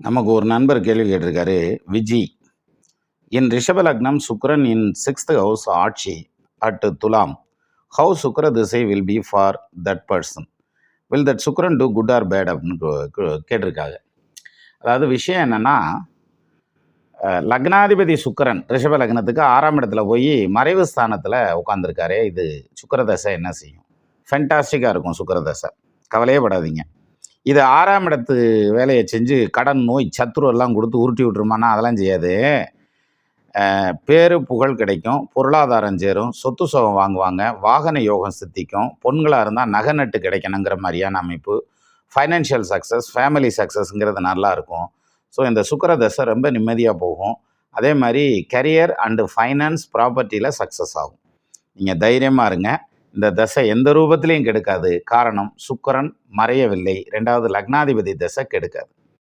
நமக்கு ஒரு நண்பர் கேள்வி கேட்டிருக்காரு. விஜி, இன் ரிஷப லக்னம் சுக்கிரன் இன் 6th ஹவுஸ் ஆட்சி அட் துலாம். ஹவு சுக்கிர திசை will be for that person? Will that சுக்கிரன் டூ குட் ஆர் பேட் அப்படின்னு கேட்டிருக்காங்க. அதாவது விஷயம் என்னன்னா, லக்னாதிபதி சுக்கிரன் ரிஷப லக்னத்துக்கு 6ஆம் இடத்துல போய் மறைவு ஸ்தானத்தில் உட்காந்துருக்காரு. இது சுக்கிர தசை என்ன செய்யும்? ஃபென்டாஸ்டிக்காக இருக்கும் சுக்கிர தசை, கவலையே படாதீங்க. இது 6ஆம் இடத்து வேலையை செஞ்சு கடன், நோய், சத்துரு எல்லாம் கொடுத்து உருட்டி விட்டுருமானா அதெல்லாம் செய்யாது. பேரு புகழ் கிடைக்கும், பொருளாதாரம் சேரும், சொத்து சுகம் வாங்குவாங்க, வாகன யோகம் சித்திக்கும், பொண்களாக இருந்தால் நகை நட்டு கிடைக்கணுங்கிற மாதிரியான அமைப்பு, ஃபைனான்ஷியல் சக்ஸஸ், ஃபேமிலி சக்ஸஸ்ங்கிறது நல்லா இருக்கும். ஸோ இந்த சுக்கிர தசை ரொம்ப நிம்மதியாக போகும். அதே மாதிரி கரியர் அண்டு ஃபைனான்ஸ், ப்ராப்பர்ட்டியில் சக்ஸஸ் ஆகும். நீங்கள் தைரியமாக இருங்க. இந்த தசை எந்த ரூபத்திலையும் கெடுக்காது. காரணம், சுக்கிரன் மறையவில்லை. 2வது லக்னாதிபதி தசை கெடுக்காது.